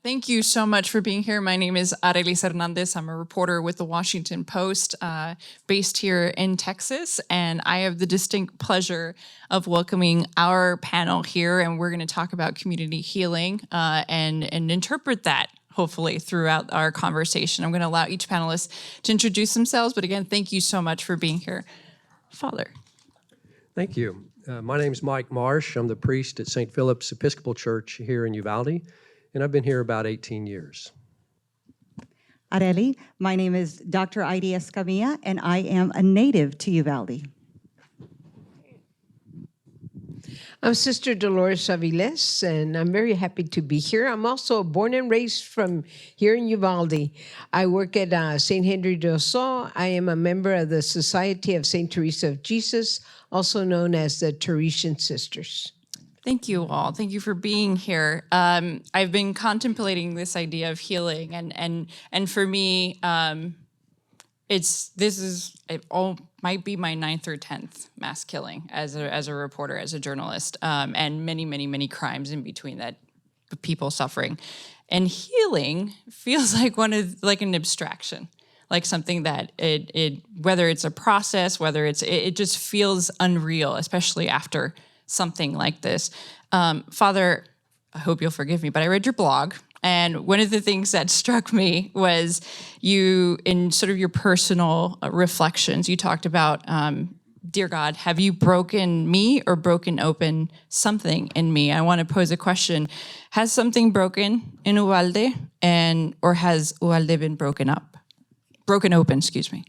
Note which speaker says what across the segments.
Speaker 1: Thank you so much for being here. My name is Arelis Hernandez. I'm a reporter with the Washington Post, based here in Texas, and I have the distinct pleasure of welcoming our panel here, and we're going to talk about community healing and interpret that, hopefully, throughout our conversation. I'm going to allow each panelist to introduce themselves, but again, thank you so much for being here. Father.
Speaker 2: Thank you. My name is Mike Marsh. I'm the priest at St. Philip's Episcopal Church here in Uvalde, and I've been here about 18 years.
Speaker 3: Areli, my name is Dr. Heidi Escamilla, and I am a native to Uvalde.
Speaker 4: I'm Sister Dolores Aviles, and I'm very happy to be here. I'm also born and raised from here in Uvalde. I work at St. Henry de Oso. I am a member of the Society of St. Teresa of Jesus, also known as the Teresian Sisters.
Speaker 1: Thank you all. Thank you for being here. I've been contemplating this idea of healing, and for me, it might be my 9th or 10th mass killing as a reporter, as a journalist, and many crimes in between that, people suffering, and healing feels like an abstraction, like something that it whether it's a process, whether it just feels unreal, especially after something like this. Father, I hope you'll forgive me, but I read your blog, and one of the things that struck me was you, in sort of your personal reflections, you talked about, dear God, have you broken me or broken open something in me? I want to pose a question. Has something broken in Uvalde, or has Uvalde been broken open, excuse me?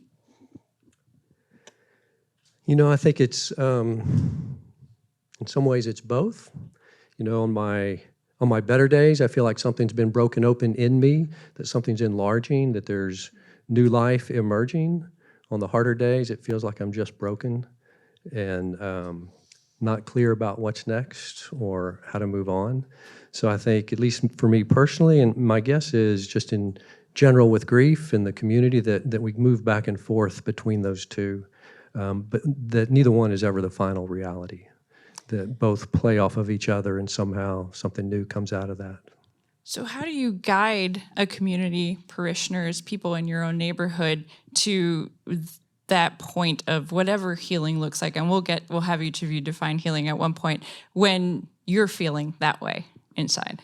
Speaker 2: You know, I think it's, in some ways it's both. You know, on my better days, I feel like something's been broken open in me, that something's enlarging, that there's new life emerging. On the harder days, it feels like I'm just broken and not clear about what's next or how to move on. So I think, at least for me personally, and my guess is just in general with grief in the community, that we move back and forth between those two, but that neither one is ever the final reality, that both play off of each other and somehow something new comes out of that.
Speaker 1: So how do you guide a community, parishioners, people in your own neighborhood to that point of whatever healing looks like? And we'll have each of you define healing at one point when you're feeling that way inside.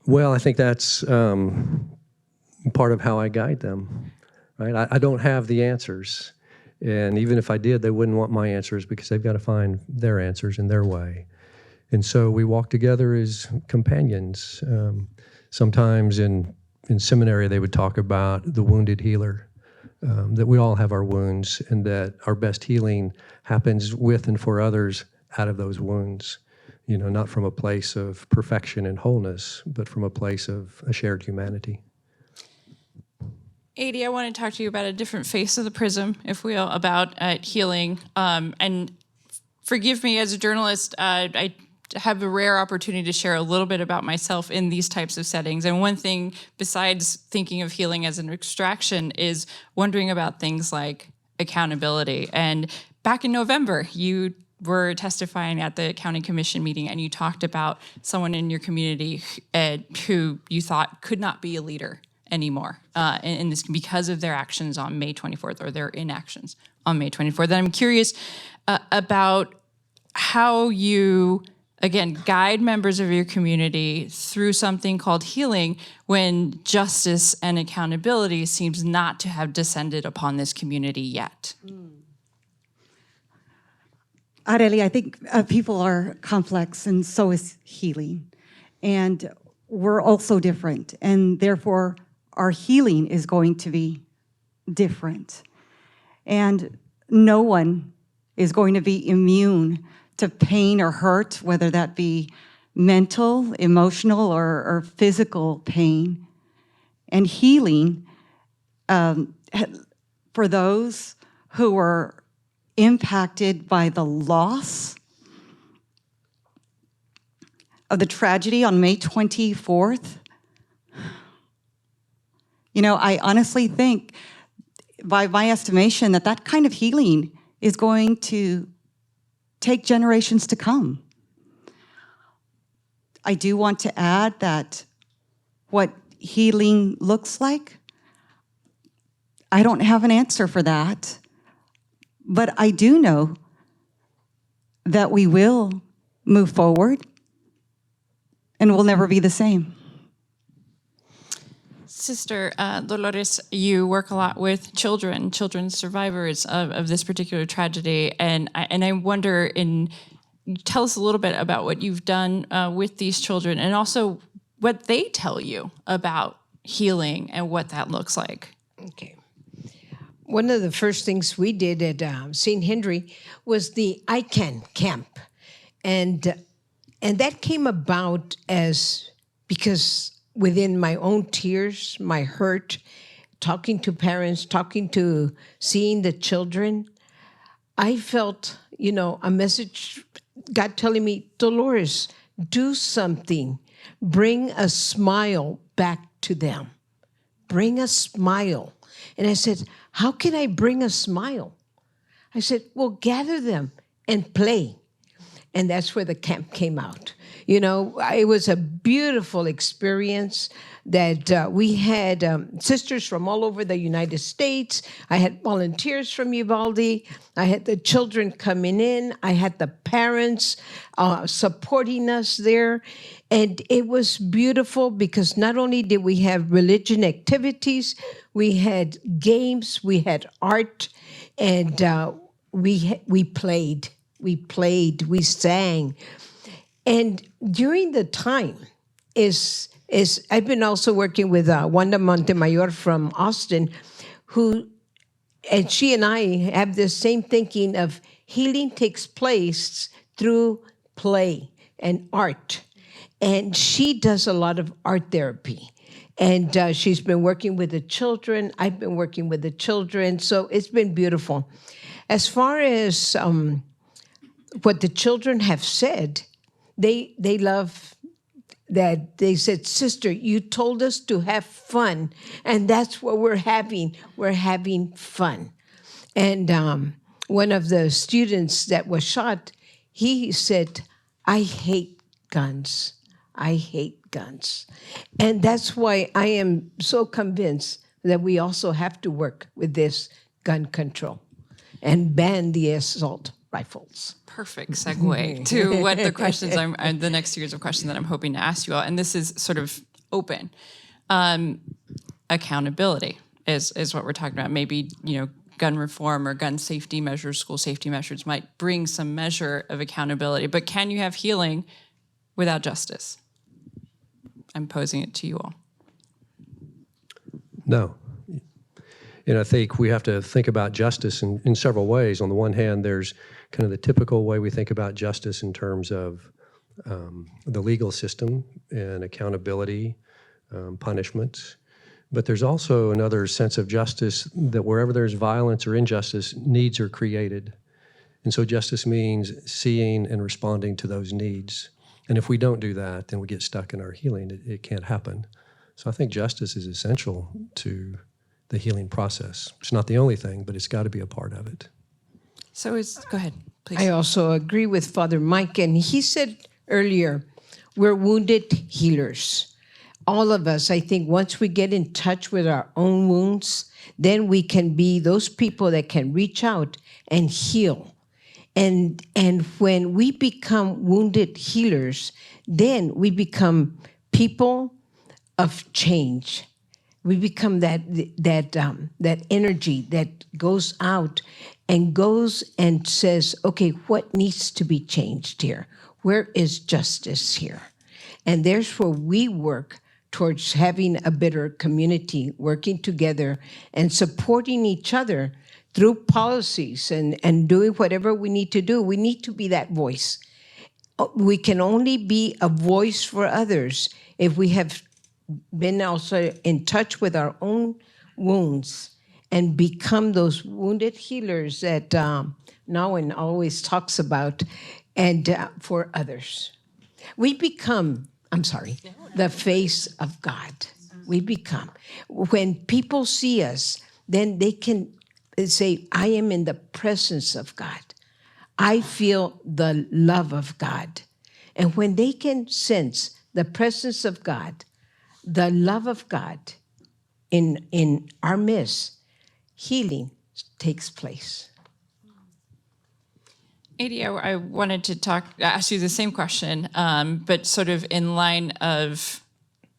Speaker 2: Well, I think that's part of how I guide them, right? I don't have the answers. And even if I did, they wouldn't want my answers because they've got to find their answers in their way. And so we walk together as companions. Sometimes in seminary, they would talk about the wounded healer, that we all have our wounds and that our best healing happens with and for others out of those wounds. You know, not from a place of perfection and wholeness, but from a place of a shared humanity.
Speaker 1: Adi, I want to talk to you about a different face of the prism, if we will, about healing. And forgive me, as a journalist, I have a rare opportunity to share a little bit about myself in these types of settings. And one thing, besides thinking of healing as an extraction, is wondering about things like accountability. And back in November, you were testifying at the county commission meeting, and you talked about someone in your community who you thought could not be a leader anymore in this because of their actions on May 24th or their inactions on May 24th. And I'm curious about how you, again, guide members of your community through something called healing when justice and accountability seems not to have descended upon this community yet.
Speaker 3: Areli, I think people are complex, and so is healing. And we're also different, and therefore our healing is going to be different. And no one is going to be immune to pain or hurt, whether that be mental, emotional, or physical pain. And healing, for those who are impacted by the loss of the tragedy on May 24th, you know, I honestly think, by my estimation, that kind of healing is going to take generations to come. I do want to add that what healing looks like, I don't have an answer for that. But I do know that we will move forward and we'll never be the same.
Speaker 1: Sister Dolores, you work a lot with children survivors of this particular tragedy, and I wonder, tell us a little bit about what you've done with these children, and also what they tell you about healing and what that looks like.
Speaker 4: Okay. One of the first things we did at St. Henry was the I Can camp, and that came about because within my own tears, my hurt, talking to parents, seeing the children, I felt, a message, God telling me, Dolores, do something. Bring a smile back to them. Bring a smile. And I said, how can I bring a smile? I said, well, gather them and play. And that's where the camp came out. It was a beautiful experience that we had sisters from all over the United States. I had volunteers from Uvalde. I had the children coming in. I had the parents supporting us there. And it was beautiful because not only did we have religion activities, we had games, we had art, and we played. We sang. And during the time is I've been also working with Wanda Montemayor from Austin, and she and I have the same thinking of healing takes place through play and art. And she does a lot of art therapy. And she's been working with the children. I've been working with the children. So it's been beautiful. As far as what the children have said, they love that. They said, sister, you told us to have fun, and that's what we're having. We're having fun. And one of the students that was shot, he said, I hate guns. I hate guns. And that's why I am so convinced that we also have to work with this gun control and ban the assault rifles.
Speaker 1: Perfect segue to what the questions the next series of questions that I'm hoping to ask you all, and this is sort of open. Accountability is what we're talking about. Maybe gun reform or gun safety measures, school safety measures might bring some measure of accountability. But can you have healing without justice? I'm posing it to you all.
Speaker 2: No. And I think we have to think about justice in several ways. On the one hand, there's kind of the typical way we think about justice in terms of the legal system and accountability, punishment. But there's also another sense of justice that wherever there's violence or injustice, needs are created. And so justice means seeing and responding to those needs. And if we don't do that, then we get stuck in our healing. It can't happen. So I think justice is essential to the healing process. It's not the only thing, but it's got to be a part of it.
Speaker 1: So go ahead, please.
Speaker 4: I also agree with Father Mike, and he said earlier, we're wounded healers. All of us, I think, once we get in touch with our own wounds, then we can be those people that can reach out and heal. And when we become wounded healers, then we become people of change. We become that energy that goes out and says, okay, what needs to be changed here? Where is justice here? And there's where we work towards having a better community, working together and supporting each other through policies and doing whatever we need to do. We need to be that voice. We can only be a voice for others if we have been also in touch with our own wounds and become those wounded healers that Nawan always talks about, and for others. We become, the face of God. We become. When people see us, then they can say, I am in the presence of God. I feel the love of God. And when they can sense the presence of God, the love of God in our midst, healing takes place.
Speaker 1: Adi, I wanted to ask you the same question, but sort of in line of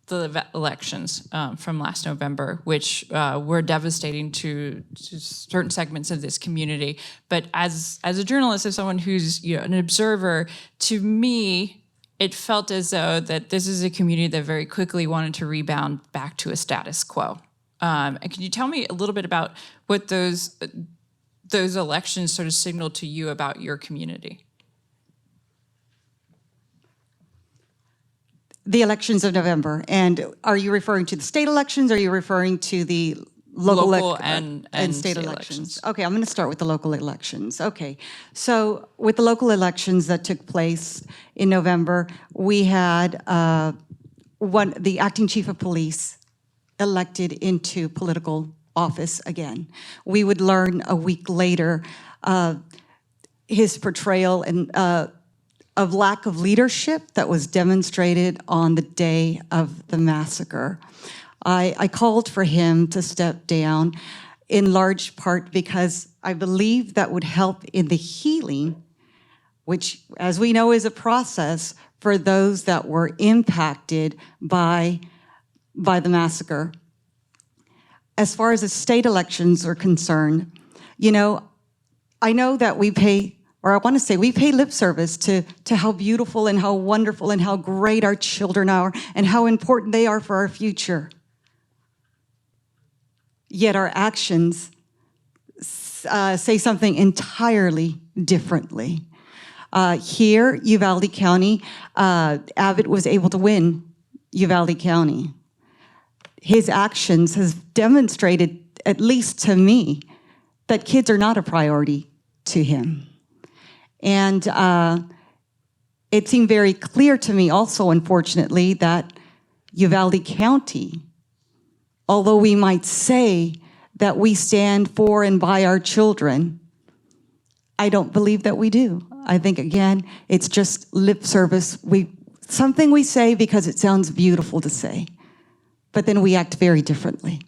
Speaker 1: the elections from last November, which were devastating to certain segments of this community. But as a journalist, as someone who's an observer, to me, it felt as though that this is a community that very quickly wanted to rebound back to a status quo. And can you tell me a little bit about what those elections sort of signaled to you about your community?
Speaker 3: The elections of November. And are you referring to the state elections, or are you referring to the local
Speaker 1: and
Speaker 3: state elections? Okay, I'm going to start with the local elections. Okay, so with the local elections that took place in November, we had the acting chief of police elected into political office again. We would learn a week later his portrayal of lack of leadership that was demonstrated on the day of the massacre. I called for him to step down in large part because I believe that would help in the healing, which, as we know, is a process for those that were impacted by the massacre. As far as the state elections are concerned, I know that we pay lip service to how beautiful and how wonderful and how great our children are and how important they are for our future. Yet our actions say something entirely differently. Here, Uvalde County, Abbott was able to win Uvalde County. His actions has demonstrated, at least to me, that kids are not a priority to him. And it seemed very clear to me also, unfortunately, that Uvalde County, although we might say that we stand for and by our children, I don't believe that we do. I think, again, it's just lip service. Something we say because it sounds beautiful to say, but then we act very differently.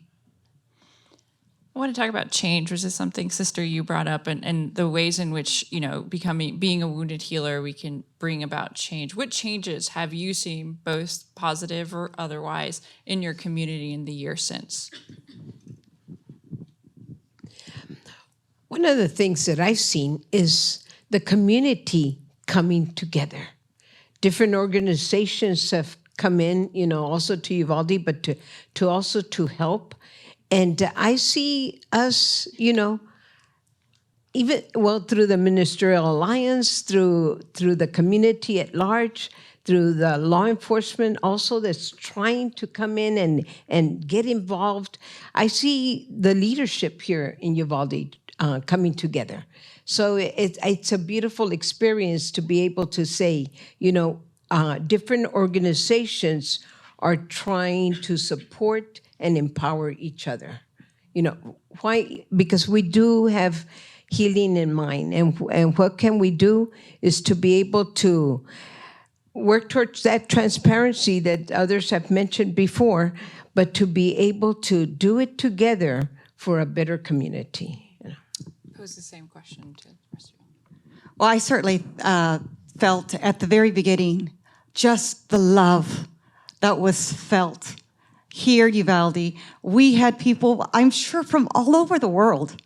Speaker 1: I want to talk about change, which is something, Sister, you brought up, and the ways in which, being a wounded healer, we can bring about change. What changes have you seen, both positive or otherwise, in your community in the year since?
Speaker 4: One of the things that I've seen is the community coming together. Different organizations have come in, also to Uvalde, but to also to help. And I see us, even through the Ministerial Alliance, through the community at large, through the law enforcement also that's trying to come in and get involved. I see the leadership here in Uvalde coming together. So it's a beautiful experience to be able to say, different organizations are trying to support and empower each other. Why? Because we do have healing in mind. And what can we do is to be able to work towards that transparency that others have mentioned before, but to be able to do it together for a better community.
Speaker 1: Pose the same question to the rest of you.
Speaker 3: Well, I certainly felt at the very beginning just the love that was felt here in Uvalde. We had people, I'm sure, from all over the world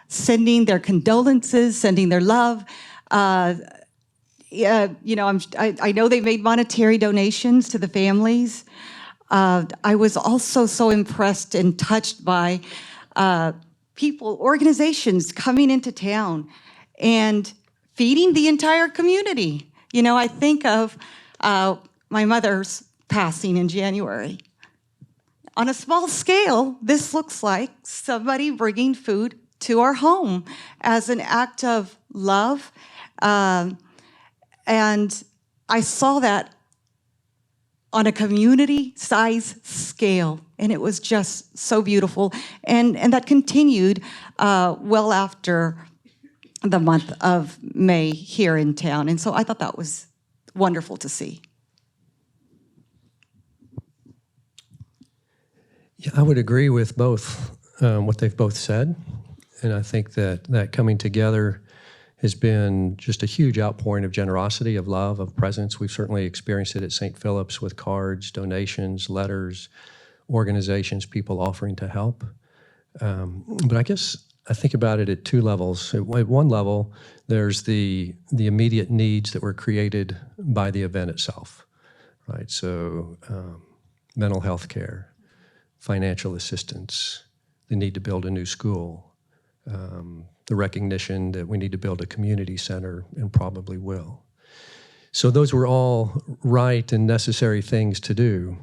Speaker 3: sending their condolences, sending their love. I know they made monetary donations to the families. I was also so impressed and touched by organizations coming into town and feeding the entire community. I think of my mother's passing in January. On a small scale, this looks like somebody bringing food to our home as an act of love. And I saw that on a community-size scale, and it was just so beautiful. And that continued well after the month of May here in town. And so I thought that was wonderful to see.
Speaker 2: Yeah, I would agree with both what they've both said. And I think that coming together has been just a huge outpouring of generosity, of love, of presence. We've certainly experienced it at St. Philip's with cards, donations, letters, organizations, people offering to help. But I guess I think about it at two levels. At one level, there's the immediate needs that were created by the event itself, right? So mental health care, financial assistance, the need to build a new school, the recognition that we need to build a community center and probably will. So those were all right and necessary things to do.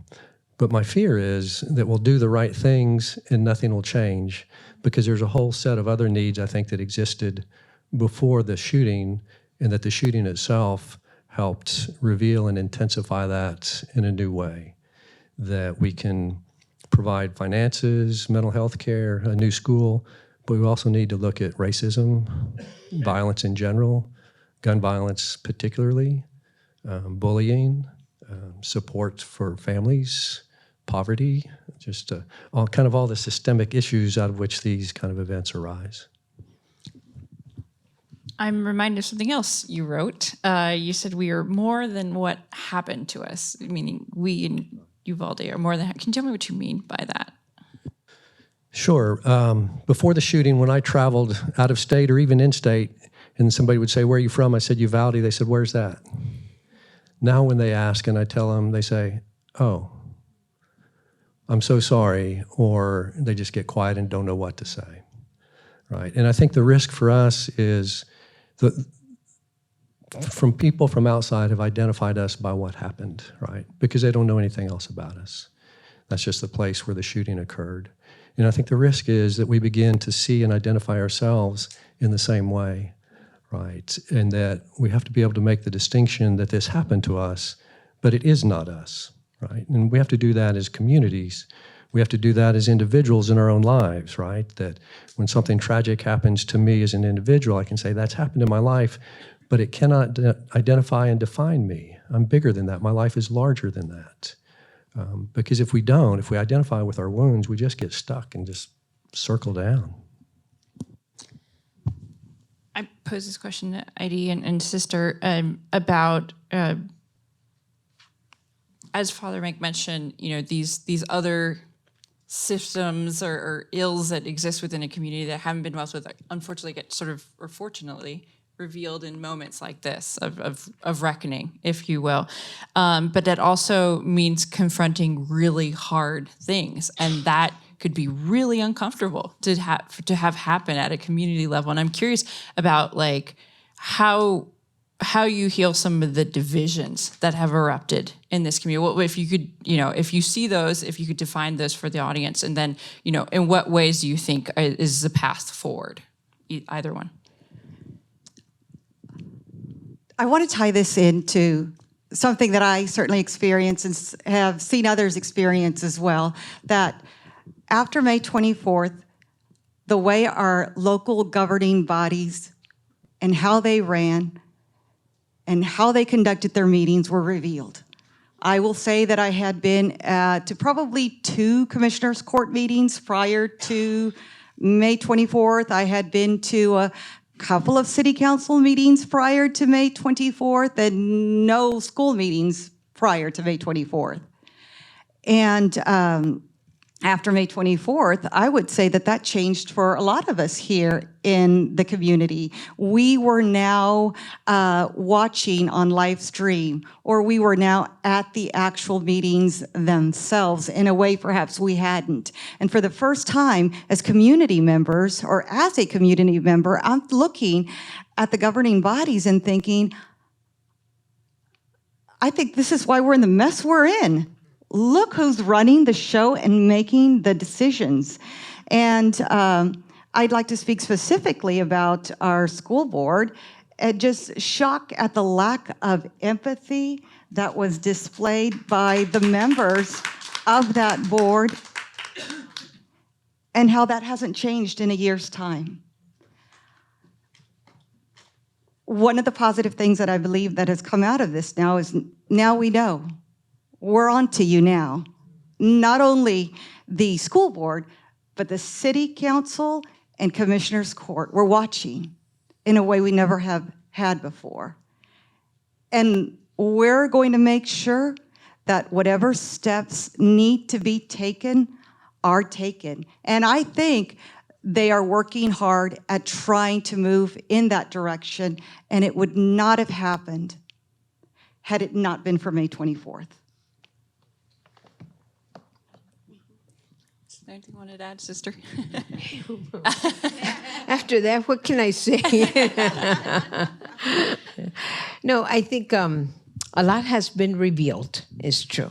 Speaker 2: But my fear is that we'll do the right things and nothing will change, because there's a whole set of other needs, I think, that existed before the shooting, and that the shooting itself helped reveal and intensify that in a new way, that we can provide finances, mental health care, a new school, but we also need to look at racism, violence in general, gun violence particularly, bullying, support for families, poverty, just all the systemic issues out of which these kind of events arise.
Speaker 1: I'm reminded of something else you wrote. You said we are more than what happened to us, meaning we in Uvalde are more than. Can you tell me what you mean by that?
Speaker 2: Sure. Before the shooting, when I traveled out of state or even in state, and somebody would say, "Where are you from?" I said, "Uvalde." They said, "Where's that?" Now when they ask and I tell them, they say, "Oh, I'm so sorry," or they just get quiet and don't know what to say, right? And I think the risk for us is from people from outside have identified us by what happened, right? Because they don't know anything else about us. That's just the place where the shooting occurred. And I think the risk is that we begin to see and identify ourselves in the same way, right? And that we have to be able to make the distinction that this happened to us, but it is not us, right? And we have to do that as communities. We have to do that as individuals in our own lives, right? That when something tragic happens to me as an individual, I can say, that's happened in my life, but it cannot identify and define me. I'm bigger than that. My life is larger than that. Because if we identify with our wounds, we just get stuck and just circle down.
Speaker 1: I posed this question to Heidi and Sister about, as Father Mike mentioned, these other systems or ills that exist within a community that haven't been dealt with, unfortunately get sort of, or fortunately, revealed in moments like this of reckoning, if you will. But that also means confronting really hard things, and that could be really uncomfortable to have happen at a community level. And I'm curious about how you heal some of the divisions that have erupted in this community. What if you could, if you see those, if you could define those for the audience, and then, in what ways do you think is the path forward? Either one.
Speaker 3: I want to tie this into something that I certainly experience and have seen others experience as well, that after May 24th, the way our local governing bodies and how they ran and how they conducted their meetings were revealed. I will say that I had been to probably 2 commissioners' court meetings prior to May 24th. I had been to a couple of city council meetings prior to May 24th and no school meetings prior to May 24th. And after May 24th, I would say that changed for a lot of us here in the community. We were now watching on live stream, or we were now at the actual meetings themselves in a way perhaps we hadn't. And for the first time as community members, or as a community member, I'm looking at the governing bodies and thinking, I think this is why we're in the mess we're in. Look who's running the show and making the decisions. And I'd like to speak specifically about our school board and just shock at the lack of empathy that was displayed by the members of that board and how that hasn't changed in a year's time. One of the positive things that I believe that has come out of this now is now we know. We're on to you now. not only the school board, but the city council and commissioners court were watching in a way we never have had before. And we're going to make sure that whatever steps need to be taken are taken. And I think they are working hard at trying to move in that direction, and it would not have happened had it not been for May 24th.
Speaker 1: Is there anything you wanted to add, sister?
Speaker 4: After that, what can I say? No, I think a lot has been revealed, it's true.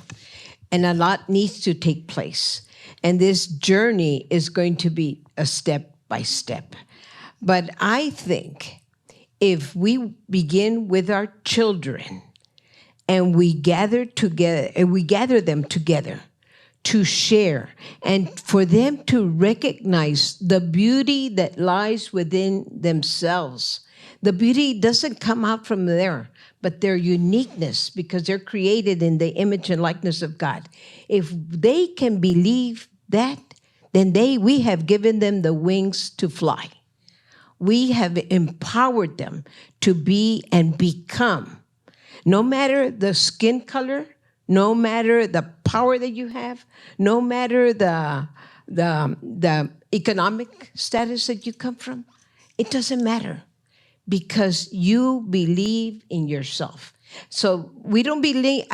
Speaker 4: And a lot needs to take place. And this journey is going to be a step by step. But I think if we begin with our children and we gather together, and we gather them together to share and for them to recognize the beauty that lies within themselves. The beauty doesn't come out from there, but their uniqueness, because they're created in the image and likeness of God. If they can believe that, then we have given them the wings to fly. We have empowered them to be and become. No matter the skin color, no matter the power that you have, no matter the economic status that you come from, it doesn't matter because you believe in yourself. So we don't believe,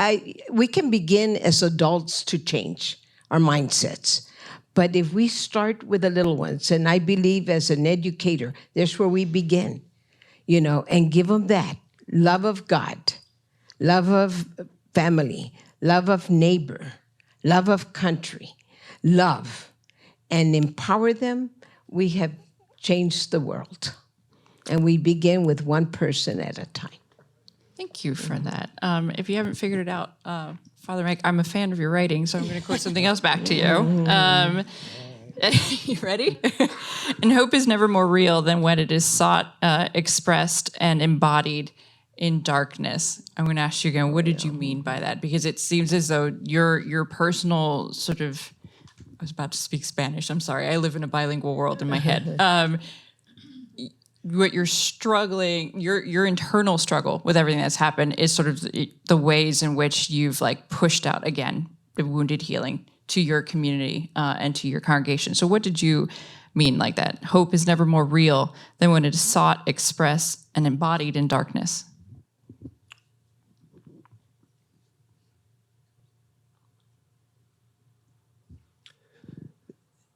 Speaker 4: we can begin as adults to change our mindsets. But if we start with the little ones, and I believe as an educator, that's where we begin, and give them that love of God, love of family, love of neighbor, love of country, love, and empower them, we have changed the world. And we begin with one person at a time.
Speaker 1: Thank you for that. If you haven't figured it out, Father Mike, I'm a fan of your writing, so I'm going to quote something else back to you. You ready? And hope is never more real than when it is sought, expressed, and embodied in darkness. I'm going to ask you again, what did you mean by that? Because it seems as though your personal sort of, I was about to speak Spanish, I'm sorry, I live in a bilingual world in my head. What you're struggling, your internal struggle with everything that's happened is sort of the ways in which you've pushed out, again, the wounded healing to your community and to your congregation. So what did you mean like that? Hope is never more real than when it is sought, expressed, and embodied in darkness.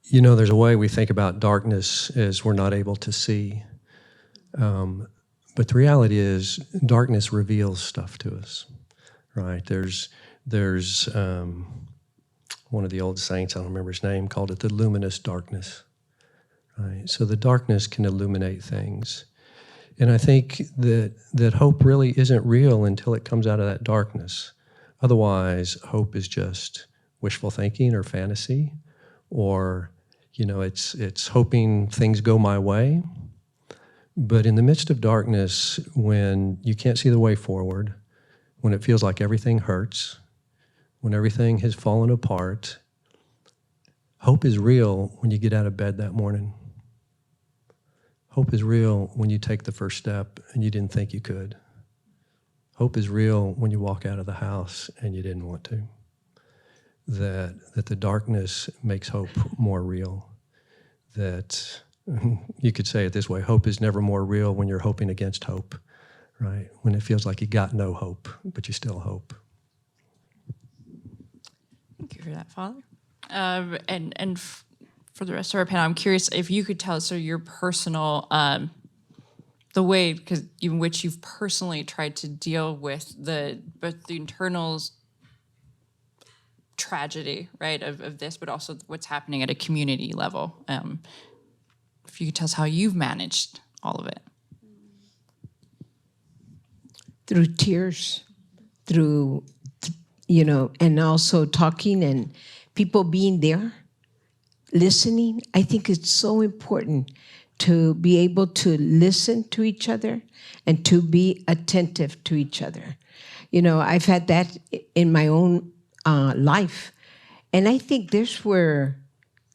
Speaker 2: There's a way we think about darkness as we're not able to see. But the reality is darkness reveals stuff to us, right? There's one of the old saints, I don't remember his name, called it the luminous darkness, right? So the darkness can illuminate things. And I think that hope really isn't real until it comes out of that darkness. Otherwise, hope is just wishful thinking or fantasy, or, it's hoping things go my way. But in the midst of darkness, when you can't see the way forward, when it feels like everything hurts, when everything has fallen apart, hope is real when you get out of bed that morning. Hope is real when you take the first step and you didn't think you could. Hope is real when you walk out of the house and you didn't want to. That the darkness makes hope more real. That you could say it this way, hope is never more real when you're hoping against hope, right? When it feels like you got no hope, but you still hope.
Speaker 1: Thank you for that, Father. For the rest of our panel, I'm curious if you could tell us your personal, the way in which you've personally tried to deal with both the internal tragedy, right, of this, but also what's happening at a community level. If you could tell us how you've managed all of it.
Speaker 4: Through tears, through, and also talking and people being there, listening. I think it's so important to be able to listen to each other and to be attentive to each other. I've had that in my own life. And I think there's where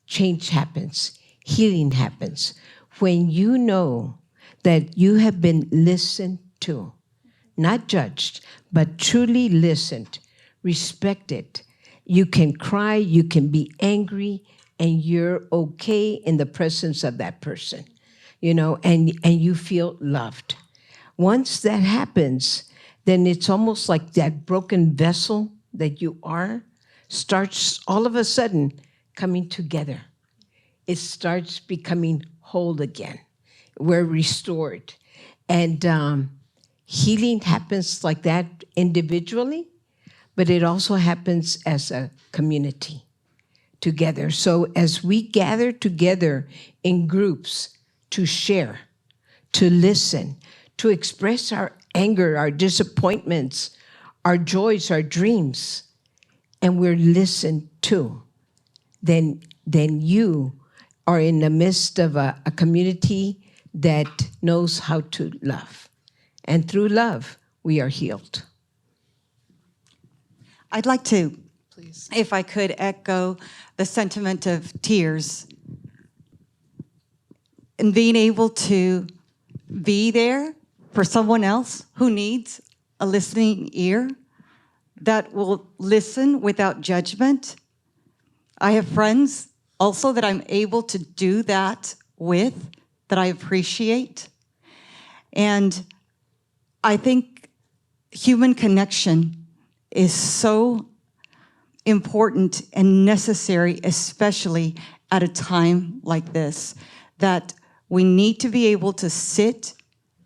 Speaker 4: change happens, healing happens, when you know that you have been listened to, not judged, but truly listened, respected. You can cry, you can be angry, and you're okay in the presence of that person, and you feel loved. Once that happens, then it's almost like that broken vessel that you are starts all of a sudden coming together. It starts becoming whole again. We're restored. And healing happens like that individually, but it also happens as a community together. So as we gather together in groups to share, to listen, to express our anger, our disappointments, our joys, our dreams, and we're listened to, then you are in the midst of a community that knows how to love. And through love, we are healed.
Speaker 3: I'd like to, please, if I could, echo the sentiment of tears and being able to be there for someone else who needs a listening ear that will listen without judgment. I have friends also that I'm able to do that with, that I appreciate. And I think human connection is so important and necessary, especially at a time like this, that we need to be able to sit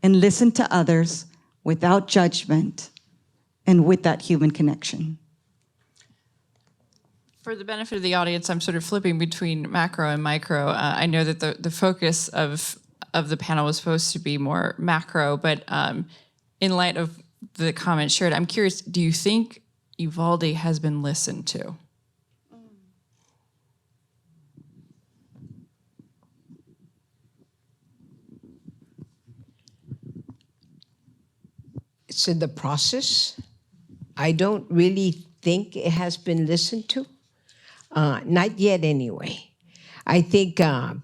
Speaker 3: and listen to others without judgment and with that human connection.
Speaker 1: For the benefit of the audience, I'm sort of flipping between macro and micro. I know that the focus of the panel was supposed to be more macro, but in light of the comments shared, I'm curious, do you think Uvalde has been listened to?
Speaker 4: It's in the process. I don't really think it has been listened to. Not yet, anyway. I think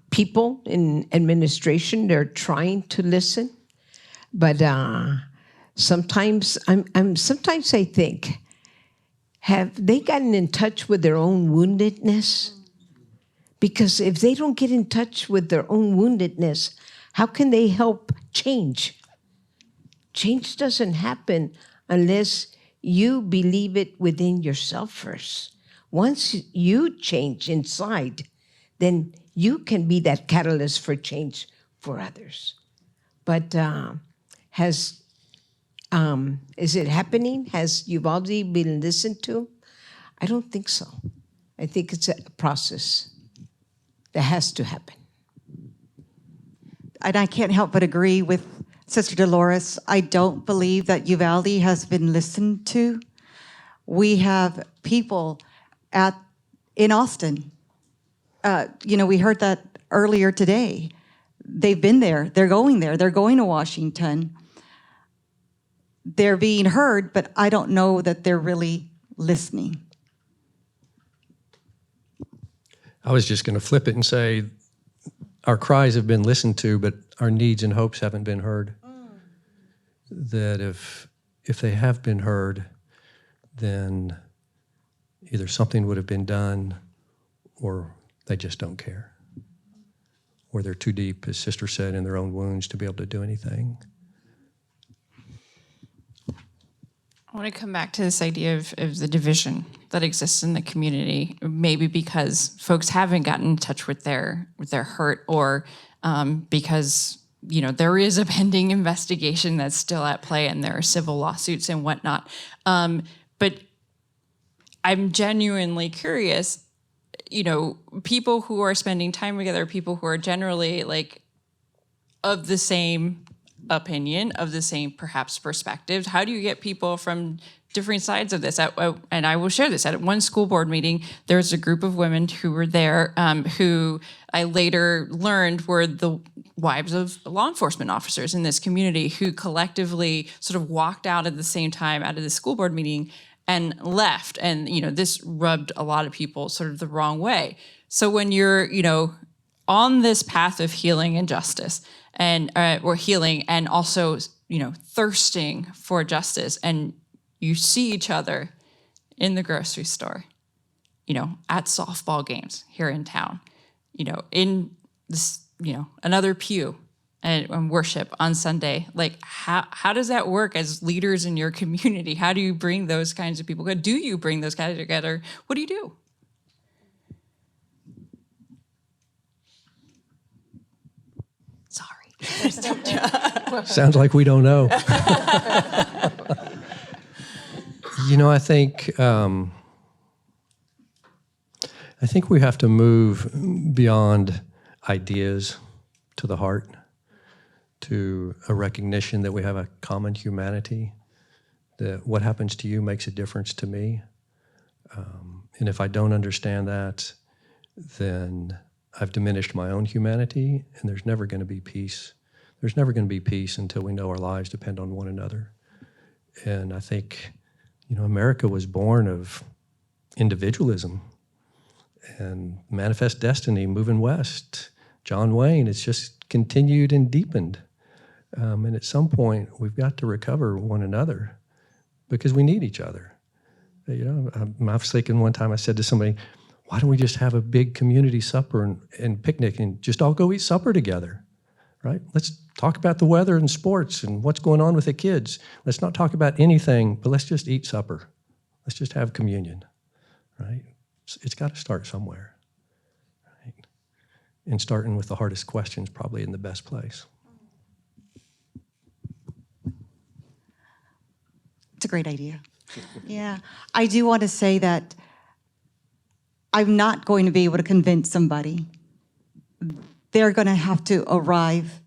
Speaker 4: people in administration, they're trying to listen, but sometimes sometimes I think, have they gotten in touch with their own woundedness? Because if they don't get in touch with their own woundedness, how can they help change? Change doesn't happen unless you believe it within yourself first. Once you change inside, then you can be that catalyst for change for others. But is it happening? Has Uvalde been listened to? I don't think so. I think it's a process that has to happen.
Speaker 3: And I can't help but agree with Sister Dolores. I don't believe that Uvalde has been listened to. We have people in Austin. We heard that earlier today. They've been there. They're going there. They're going to Washington. They're being heard, but I don't know that they're really listening.
Speaker 2: I was just going to flip it and say our cries have been listened to, but our needs and hopes haven't been heard. That if they have been heard, then either something would have been done or they just don't care. Or they're too deep, as Sister said, in their own wounds to be able to do anything.
Speaker 1: I want to come back to this idea of the division that exists in the community, maybe because folks haven't gotten in touch with their hurt, or because there is a pending investigation that's still at play and there are civil lawsuits and whatnot. But I'm genuinely curious, people who are spending time together, people who are generally of the same opinion, of the same perhaps perspective. How do you get people from different sides of this? And I will share this. At one school board meeting, there was a group of women who were there who I later learned were the wives of law enforcement officers in this community, who collectively sort of walked out at the same time out of the school board meeting and left. And, this rubbed a lot of people sort of the wrong way. So when you're, on this path of healing and justice and, or healing and also, thirsting for justice, and you see each other in the grocery store, at softball games here in town, in this, another pew and worship on Sunday. Like, how does that work as leaders in your community? How do you bring those kinds of people? Do you bring those guys together? What do you do? Sorry.
Speaker 2: Sounds like we don't know. I think we have to move beyond ideas to the heart, to a recognition that we have a common humanity, that what happens to you makes a difference to me. And if I don't understand that, then I've diminished my own humanity, and there's never going to be peace. There's never going to be peace until we know our lives depend on one another. And I think, America was born of individualism and manifest destiny moving west. John Wayne, it's just continued and deepened. And at some point, we've got to recover one another because we need each other. I was thinking one time, I said to somebody, why don't we just have a big community supper and picnic and just all go eat supper together, right? Let's talk about the weather and sports and what's going on with the kids. Let's not talk about anything, but let's just eat supper. Let's just have communion, right? It's got to start somewhere, right? And starting with the hardest questions probably in the best place.
Speaker 3: It's a great idea. Yeah. I do want to say that I'm not going to be able to convince somebody. They're going to have to arrive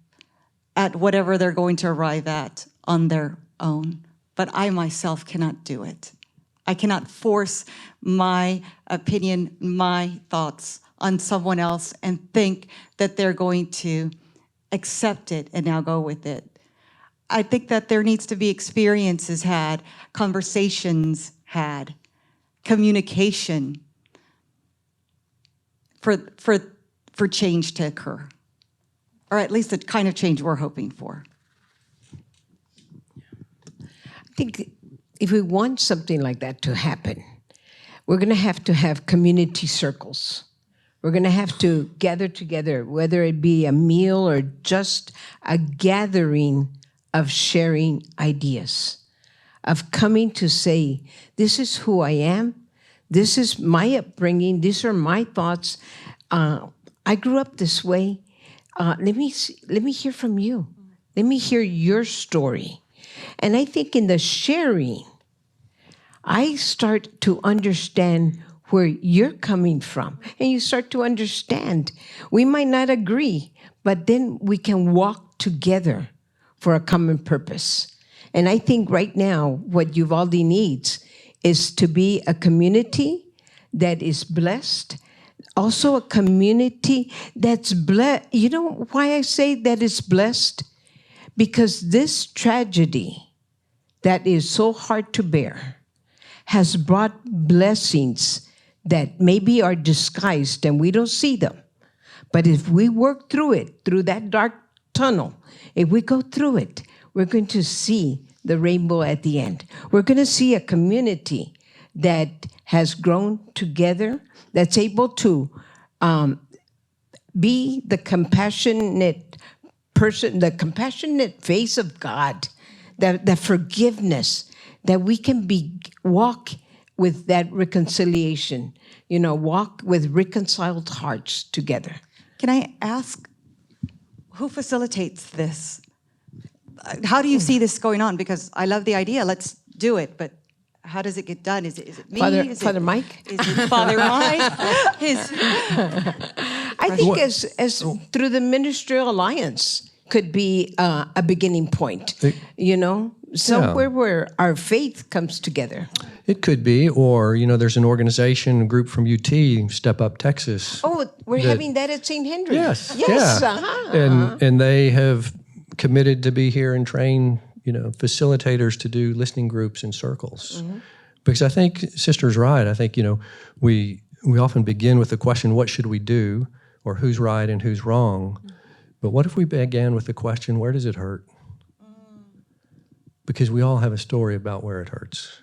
Speaker 3: at whatever they're going to arrive at on their own. But I myself cannot do it. I cannot force my opinion, my thoughts on someone else and think that they're going to accept it and now go with it. I think that there needs to be experiences had, conversations had, communication for change to occur, or at least the kind of change we're hoping for.
Speaker 4: I think if we want something like that to happen, we're going to have community circles. We're going to have to gather together, whether it be a meal or just a gathering of sharing ideas, of coming to say, this is who I am, this is my upbringing, these are my thoughts. I grew up this way. Let me hear from you. Let me hear your story. And I think in the sharing, I start to understand where you're coming from. And you start to understand. We might not agree, but then we can walk together for a common purpose. And I think right now, what Uvalde needs is to be a community that is blessed, also a community that's blessed. You know why I say that it's blessed? Because this tragedy that is so hard to bear has brought blessings that maybe are disguised and we don't see them. But if we work through it, through that dark tunnel, if we go through it, we're going to see the rainbow at the end. We're going to see a community that has grown together, that's able to be the compassionate person, the compassionate face of God, the forgiveness, that we can walk with that reconciliation, walk with reconciled hearts together.
Speaker 3: Can I ask, who facilitates this? How do you see this going on? Because I love the idea, let's do it, but how does it get done? Is it me?
Speaker 4: Father Mike?
Speaker 3: Is it Father Mike?
Speaker 4: I think as through the Ministerial Alliance could be a beginning point, somewhere where our faith comes together.
Speaker 2: It could be, or, there's an organization, a group from UT, Step Up Texas.
Speaker 4: Oh, we're having that at St. Henry.
Speaker 2: Yes.
Speaker 4: Yes.
Speaker 2: Yeah.
Speaker 4: Uh-huh.
Speaker 2: And they have committed to be here and train, facilitators to do listening groups and circles. Mm-hmm. Because I think Sister's right. I think, we often begin with the question, what should we do? Or who's right and who's wrong? But what if we began with the question, where does it hurt? Because we all have a story about where it hurts.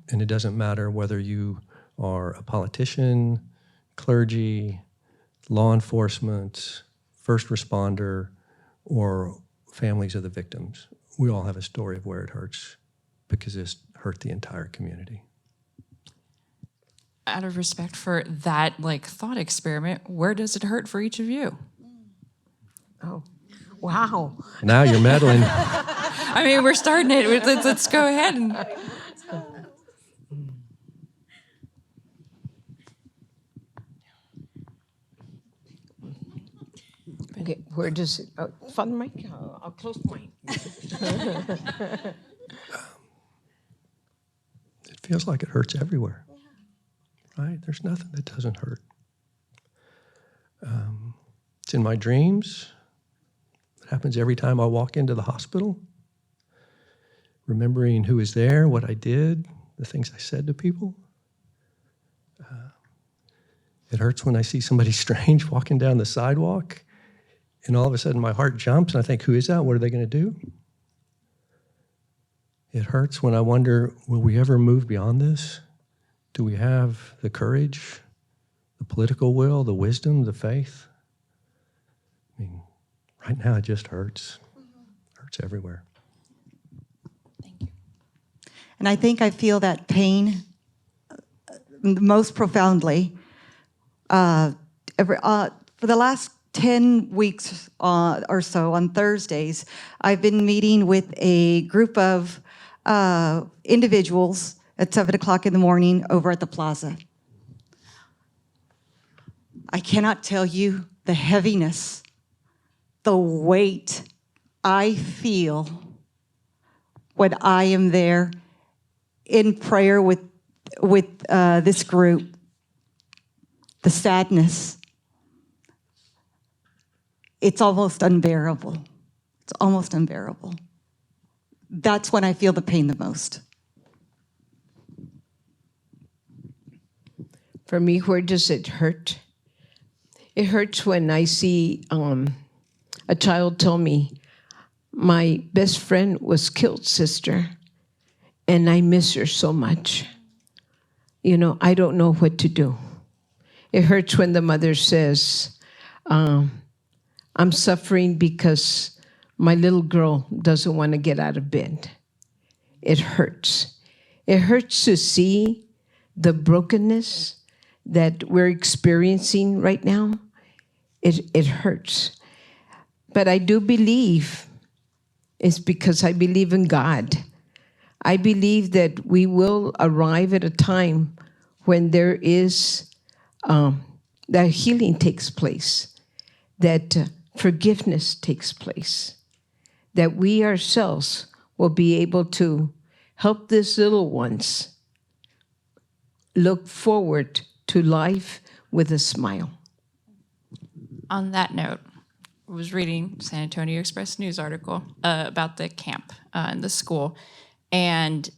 Speaker 2: And it doesn't matter whether you are a politician, clergy, law enforcement, first responder, or families of the victims. We all have a story of where it hurts because it's hurt the entire community.
Speaker 1: Out of respect for that thought experiment, where does it hurt for each of you?
Speaker 4: Oh, wow.
Speaker 2: Now you're meddling.
Speaker 1: I mean, we're starting it. Let's go ahead and.
Speaker 4: Okay, where does it? Father Mike, I'll close mine.
Speaker 2: It feels like it hurts everywhere. Right? There's nothing that doesn't hurt. It's in my dreams. It happens every time I walk into the hospital. Remembering who was there, what I did, the things I said to people. It hurts when I see somebody strange walking down the sidewalk, and all of a sudden my heart jumps, and I think, who is that? What are they going to do? It hurts when I wonder, will we ever move beyond this? Do we have the courage, the political will, the wisdom, the faith? I mean, right now it just hurts. It hurts everywhere.
Speaker 1: Thank you.
Speaker 3: And I think I feel that pain most profoundly. For the last 10 weeks or so, on Thursdays, I've been meeting with a group of individuals at 7 o'clock in the morning over at the plaza. I cannot tell you the heaviness, the weight I feel when I am there in prayer with this group. The sadness. It's almost unbearable. It's almost unbearable. That's when I feel the pain the most.
Speaker 4: For me, where does it hurt? It hurts when I see a child tell me, my best friend was killed, sister, and I miss her so much. I don't know what to do. It hurts when the mother says, I'm suffering because my little girl doesn't want to get out of bed. It hurts. It hurts to see the brokenness that we're experiencing right now. It hurts. But I do believe it's because I believe in God. I believe that we will arrive at a time when there is that healing takes place, that forgiveness takes place, that we ourselves will be able to help these little ones look forward to life with a smile.
Speaker 1: On that note, I was reading San Antonio Express News article about the camp and the school, and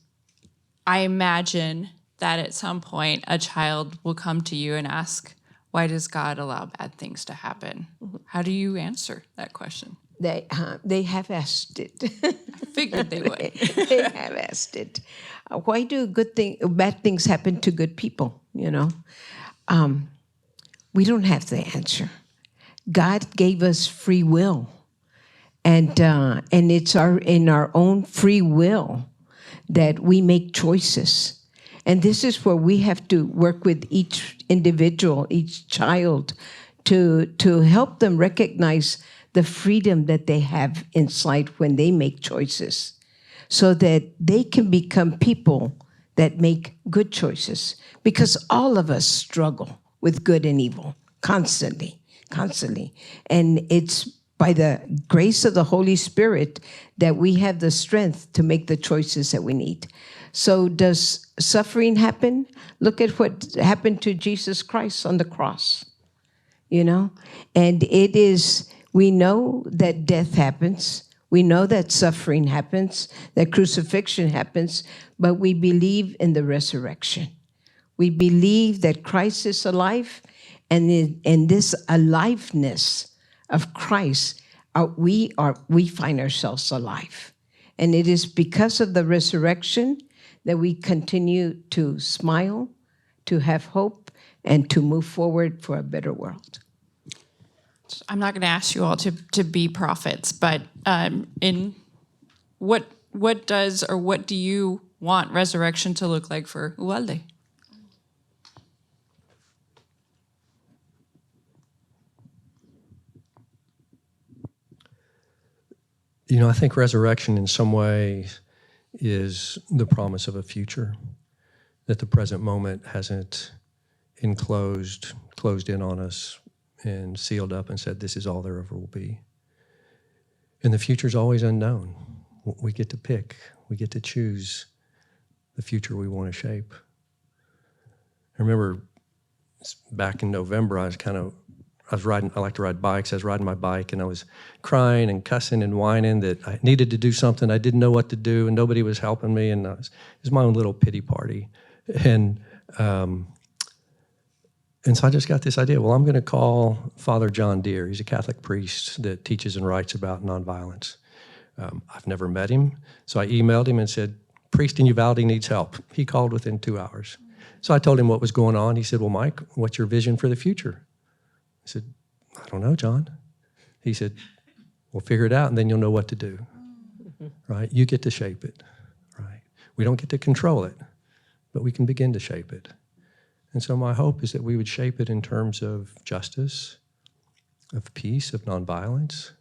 Speaker 1: I imagine that at some point a child will come to you and ask, why does God allow bad things to happen? How do you answer that question?
Speaker 4: They have asked it.
Speaker 1: I figured they would.
Speaker 4: They have asked it. Why do bad things happen to good people? We don't have the answer. God gave us free will, and it's in our own free will that we make choices. And this is where we have to work with each individual, each child, to help them recognize the freedom that they have inside when they make choices, so that they can become people that make good choices. Because all of us struggle with good and evil constantly. And it's by the grace of the Holy Spirit that we have the strength to make the choices that we need. So does suffering happen? Look at what happened to Jesus Christ on the cross, And it is, we know that death happens. We know that suffering happens, that crucifixion happens, but we believe in the resurrection. We believe that Christ is alive, and in this aliveness of Christ, we find ourselves alive. And it is because of the resurrection that we continue to smile, to have hope, and to move forward for a better world.
Speaker 1: I'm not going to ask you all to be prophets, but in what do you want resurrection to look like for Uvalde?
Speaker 2: I think resurrection in some ways is the promise of a future, that the present moment hasn't closed in on us and sealed up and said, this is all there ever will be. And the future's always unknown. We get to pick. We get to choose the future we want to shape. I remember back in November, I was riding, I like to ride bikes. I was riding my bike and I was crying and cussing and whining that I needed to do something. I didn't know what to do and nobody was helping me. And it was my own little pity party. And so I just got this idea, well, I'm going to call Father John Deere. He's a Catholic priest that teaches and writes about nonviolence. I've never met him. So I emailed him and said, priest in Uvalde needs help. He called within 2 hours. So I told him what was going on. He said, well, Mike, what's your vision for the future? I said, I don't know, John. He said, well, figure it out and then you'll know what to do, right? You get to shape it, right? We don't get to control it, but we can begin to shape it. And so my hope is that we would shape it in terms of justice, of peace, of nonviolence,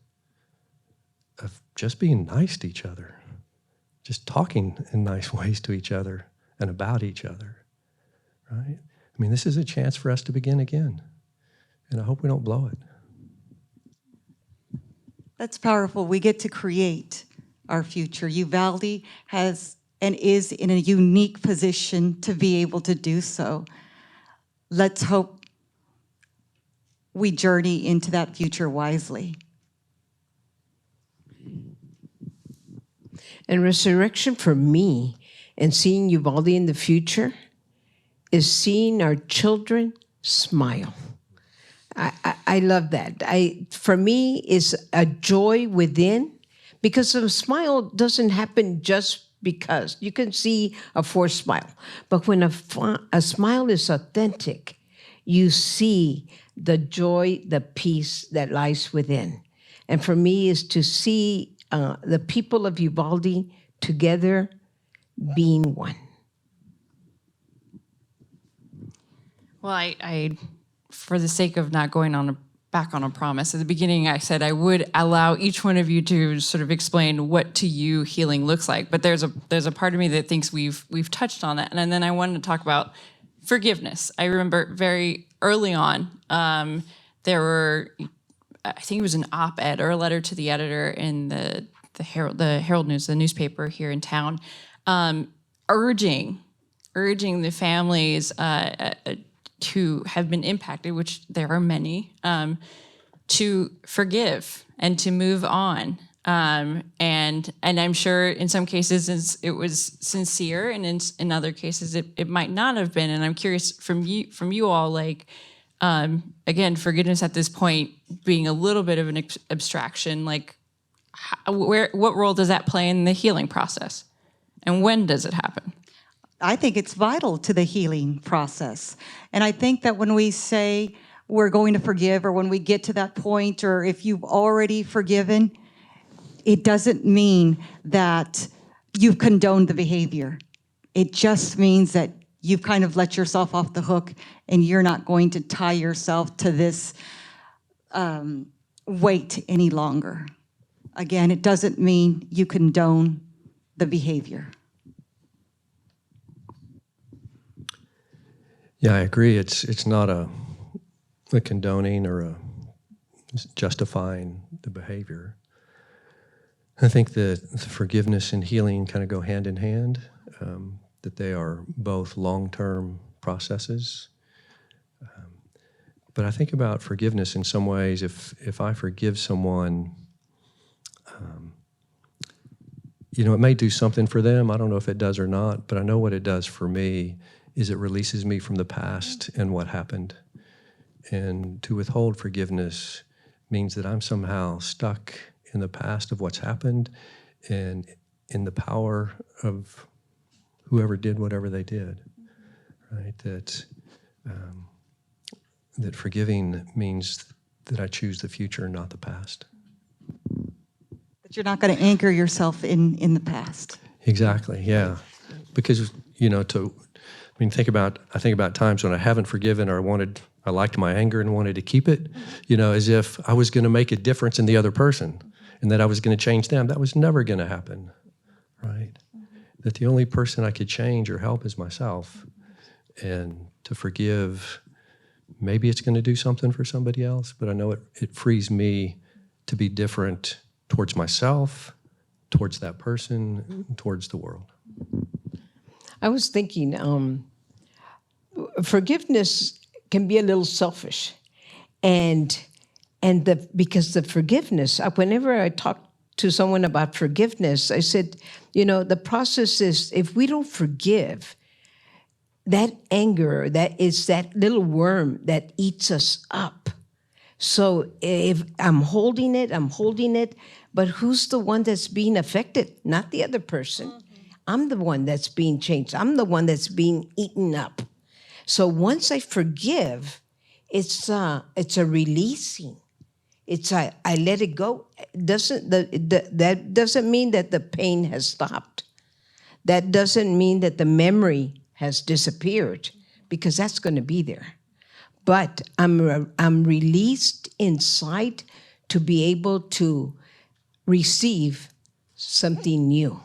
Speaker 2: of just being nice to each other, just talking in nice ways to each other and about each other, right? I mean, this is a chance for us to begin again, and I hope we don't blow it.
Speaker 3: That's powerful. We get to create our future. Uvalde has and is in a unique position to be able to do so. Let's hope we journey into that future wisely.
Speaker 4: And resurrection for me and seeing Uvalde in the future is seeing our children smile. I love that. For me, is a joy within, because a smile doesn't happen just because. You can see a forced smile. But when a smile is authentic, you see the joy, the peace that lies within. And for me is to see the people of Uvalde together being one.
Speaker 1: Well, I for the sake of not going back on a promise, at the beginning I said I would allow each one of you to sort of explain what to you healing looks like. But there's a part of me that thinks we've touched on that. And then I wanted to talk about forgiveness. I remember very early on, there were, I think it was an op-ed or a letter to the editor in the Herald News, the newspaper here in town, urging the families who have been impacted, which there are many, to forgive and to move on. And I'm sure in some cases it was sincere, and in other cases it might not have been. And I'm curious from you all, like, again, forgiveness at this point being a little bit of an abstraction, like what role does that play in the healing process, and when does it happen?
Speaker 3: I think it's vital to the healing process. And I think that when we say we're going to forgive, or when we get to that point, or if you've already forgiven, it doesn't mean that you've condoned the behavior. It just means that you've kind of let yourself off the hook and you're not going to tie yourself to this weight any longer. Again, it doesn't mean you condone the behavior.
Speaker 2: Yeah, I agree. It's not a condoning or a justifying the behavior. I think that forgiveness and healing kind of go hand in hand, that they are both long-term processes. But I think about forgiveness in some ways. If I forgive someone, you know, it may do something for them. I don't know if it does or not, but I know what it does for me is it releases me from the past and what happened. And to withhold forgiveness means that I'm somehow stuck in the past of what's happened and in the power of whoever did whatever they did, right? That forgiving means that I choose the future, not the past.
Speaker 3: That you're not going to anchor yourself in the past.
Speaker 2: Exactly, yeah. Because, you know, I think about times when I haven't forgiven or I liked my anger and wanted to keep it, you know, as if I was going to make a difference in the other person and that I was going to change them. That was never going to happen, right? That the only person I could change or help is myself. And to forgive, maybe it's going to do something for somebody else, but I know it frees me to be different towards myself, towards that person, towards the world.
Speaker 4: I was thinking, forgiveness can be a little selfish, because the forgiveness. Whenever I talk to someone about forgiveness, I said, you know, the process is if we don't forgive, that anger, that is that little worm that eats us up. So if I'm holding it, but who's the one that's being affected? Not the other person. I'm the one that's being changed. I'm the one that's being eaten up. So once I forgive, it's a releasing. I let it go. That doesn't mean that the pain has stopped. That doesn't mean that the memory has disappeared, because that's going to be there. But I'm released inside to be able to receive something new.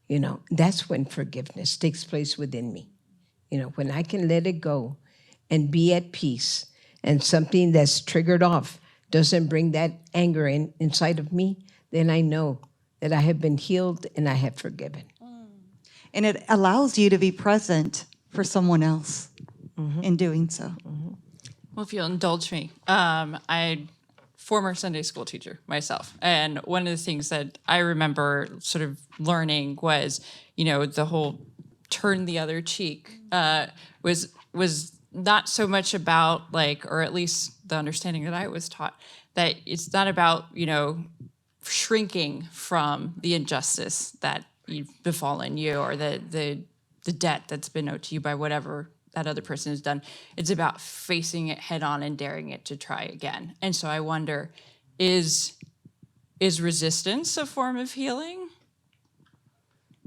Speaker 4: You know, that's when forgiveness takes place within me. You know, when I can let it go and be at peace, and something that's triggered off doesn't bring that anger inside of me, then I know that I have been healed and I have forgiven.
Speaker 3: And it allows you to be present for someone else in doing so.
Speaker 1: Well, if you'll indulge me, I'm former Sunday school teacher myself. And one of the things that I remember sort of learning was, you know, the whole turn the other cheek was not so much about like, or at least the understanding that I was taught, that it's not about, you know, shrinking from the injustice that you've befallen you or the debt that's been owed to you by whatever that other person has done. It's about facing it head on and daring it to try again. And so I wonder, is resistance a form of healing?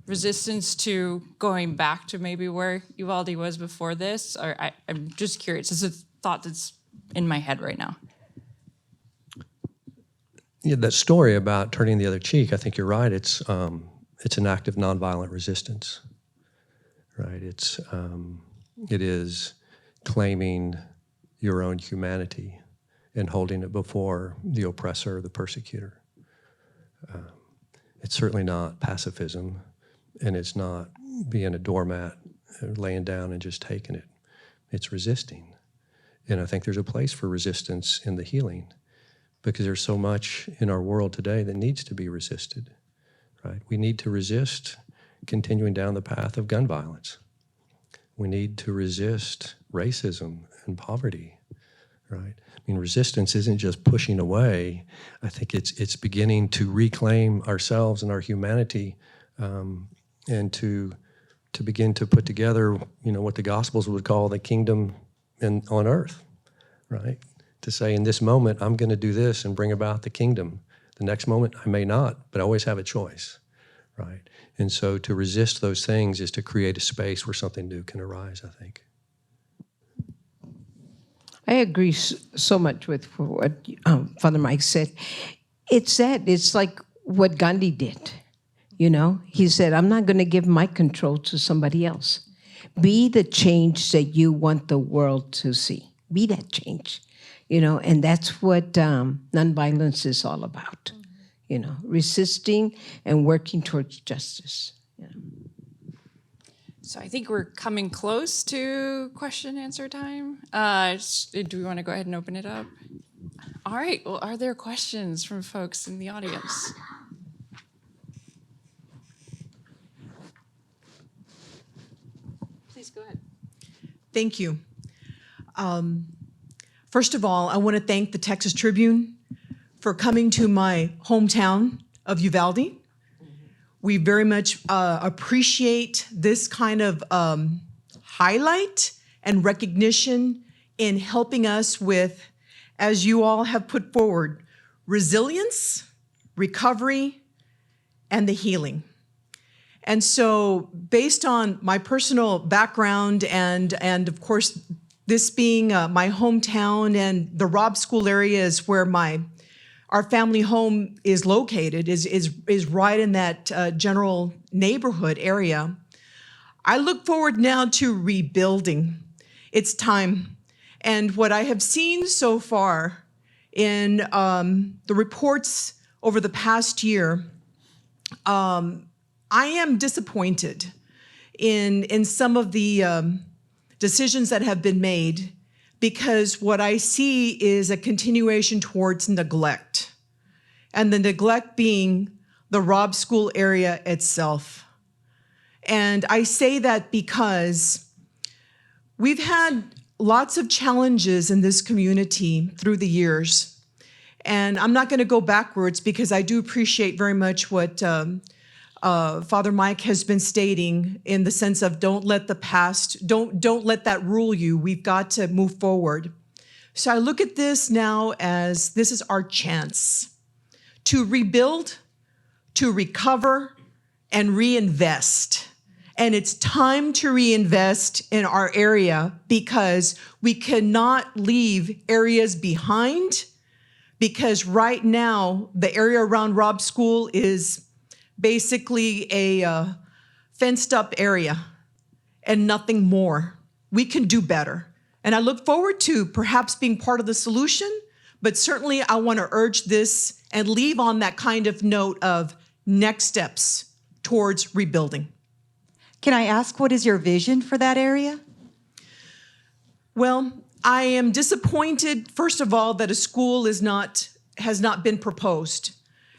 Speaker 1: Resistance to going back to maybe where Uvalde was before this? Or I'm just curious. It's a thought that's in my head right now.
Speaker 2: Yeah, that story about turning the other cheek, I think you're right. It's an act of nonviolent resistance, right? It is claiming your own humanity and holding it before the oppressor, the persecutor. It's certainly not pacifism, and it's not being a doormat, laying down and just taking it. It's resisting. And I think there's a place for resistance in the healing, because there's so much in our world today that needs to be resisted, right? We need to resist continuing down the path of gun violence. We need to resist racism and poverty, right? I mean, resistance isn't just pushing away. I think it's beginning to reclaim ourselves and our humanity, and to begin to put together, you know, what the Gospels would call the kingdom on earth, right? To say, in this moment, I'm going to do this and bring about the kingdom. The next moment, I may not, but I always have a choice, right? And so to resist those things is to create a space where something new can arise, I think.
Speaker 4: I agree so much with what Father Mike said. It's like what Gandhi did. You know, he said, I'm not going to give my control to somebody else. Be the change that you want the world to see. Be that change, you know, and that's what nonviolence is all about, you know, resisting and working towards justice. Yeah.
Speaker 1: So I think we're coming close to question and answer time. Do we want to go ahead and open it up? All right. Well, are there questions from folks in the audience?
Speaker 5: Thank you. First of all, I want to thank the Texas Tribune for coming to my hometown of Uvalde. We very much appreciate this kind of highlight and recognition in helping us with, as you all have put forward, resilience, recovery, and the healing. And so based on my personal background and of course, this being my hometown and the Robb School area is where our family home is located, is right in that general neighborhood area. I look forward now to rebuilding. It's time. And what I have seen so far in the reports over the past year, I am disappointed in some of the decisions that have been made, because what I see is a continuation towards neglect, and the neglect being the Robb School area itself. And I say that because we've had lots of challenges in this community through the years. And I'm not going to go backwards because I do appreciate very much what Father Mike has been stating in the sense of don't let the past, don't let that rule you. We've got to move forward. So I look at this now as this is our chance to rebuild, to recover, and reinvest. And it's time to reinvest in our area because we cannot leave areas behind, because right now the area around Robb School is basically a fenced up area and nothing more. We can do better. And I look forward to perhaps being part of the solution, but certainly I want to urge this and leave on that kind of note of next steps towards rebuilding.
Speaker 3: Can I ask, what is your vision for that area?
Speaker 5: Well, I am disappointed, first of all, that a school has not been proposed.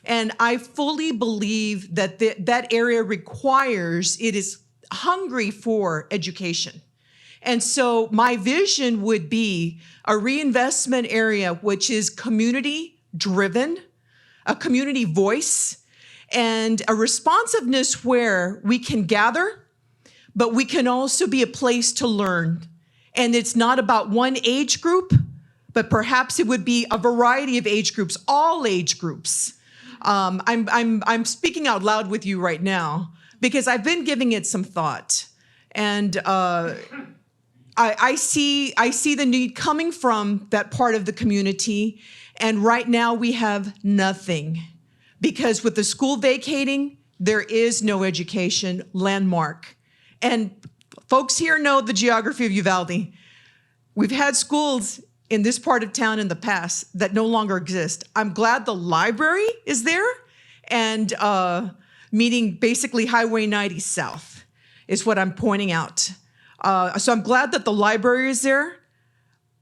Speaker 5: And I fully believe that that area it is hungry for education. And so my vision would be a reinvestment area which is community-driven, a community voice, and a responsiveness where we can gather, but we can also be a place to learn. And it's not about one age group, but perhaps it would be a variety of age groups, all age groups. I'm speaking out loud with you right now because I've been giving it some thought, and I see the need coming from that part of the community, and right now we have nothing, because with the school vacating, there is no education landmark. And folks here know the geography of Uvalde. We've had schools in this part of town in the past that no longer exist. I'm glad the library is there, and meeting basically Highway 90 South is what I'm pointing out. So I'm glad that the library is there,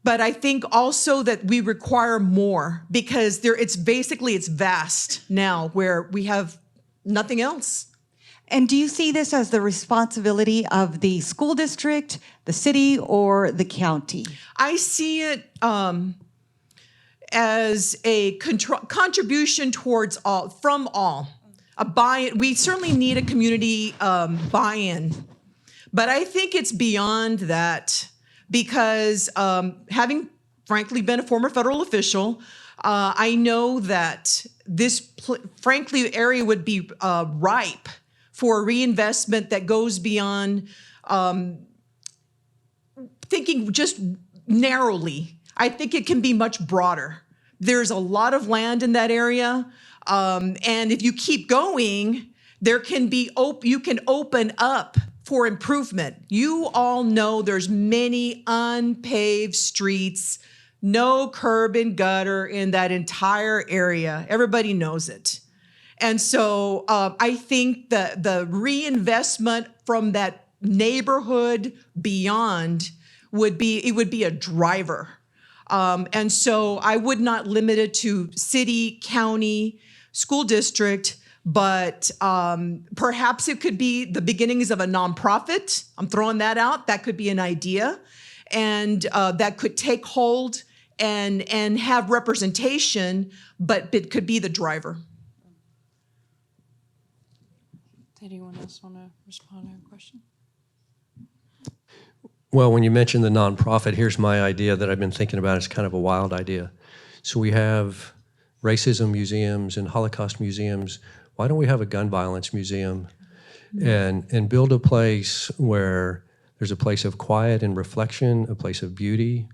Speaker 5: but I think also that we require more, because it's vast now where we have nothing else.
Speaker 3: And do you see this as the responsibility of the school district, the city, or the county?
Speaker 5: I see it as a contribution towards all, from all. A buy-in. We certainly need a community buy-in, but I think it's beyond that, because having frankly been a former federal official, I know that this frankly area would be ripe for reinvestment that goes beyond thinking just narrowly. I think it can be much broader. There's a lot of land in that area, and if you keep going, you can open up for improvement. You all know there's many unpaved streets, no curb and gutter in that entire area. Everybody knows it. And so I think the reinvestment from that neighborhood beyond would be a driver. And so I would not limit it to city, county, school district, but perhaps it could be the beginnings of a nonprofit. I'm throwing that out. That could be an idea, and that could take hold and have representation, but it could be the driver.
Speaker 1: Anyone else want to respond to her question?
Speaker 2: Well, when you mentioned the nonprofit, here's my idea that I've been thinking about. It's kind of a wild idea. So we have racism museums and Holocaust museums. Why don't we have a gun violence museum and build a place where there's a place of quiet and reflection, a place of beauty,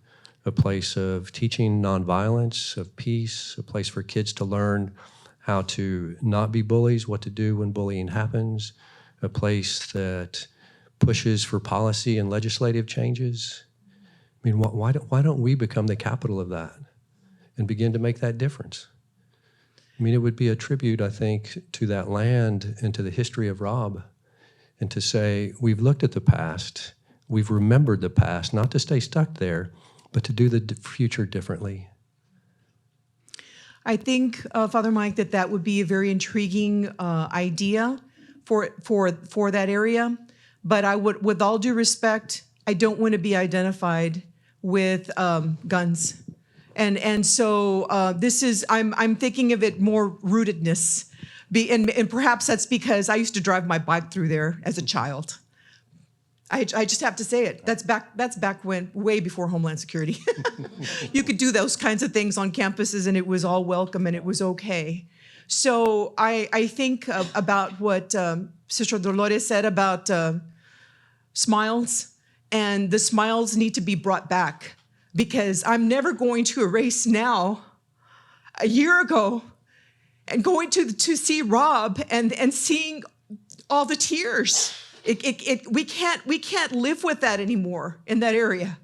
Speaker 2: a place of teaching nonviolence, of peace, a place for kids to learn how to not be bullies, what to do when bullying happens, a place that pushes for policy and legislative changes. I mean, why don't we become the capital of that and begin to make that difference? I mean, it would be a tribute, I think, to that land and to the history of Robb, and to say, we've looked at the past, we've remembered the past, not to stay stuck there, but to do the future differently.
Speaker 5: I think, Father Mike, that would be a very intriguing idea for that area. But I would, with all due respect, I don't want to be identified with guns, and so this is I'm thinking of it more rootedness, and perhaps that's because I used to drive my bike through there as a child. I just have to say it. That's back when, way before Homeland Security. You could do those kinds of things on campuses, and it was all welcome, and it was okay. So I think about what Sister Dolores said about smiles, and the smiles need to be brought back, because I'm never going to erase now, a year ago, and going to see Robb and seeing all the tears. We can't live with that anymore in that area.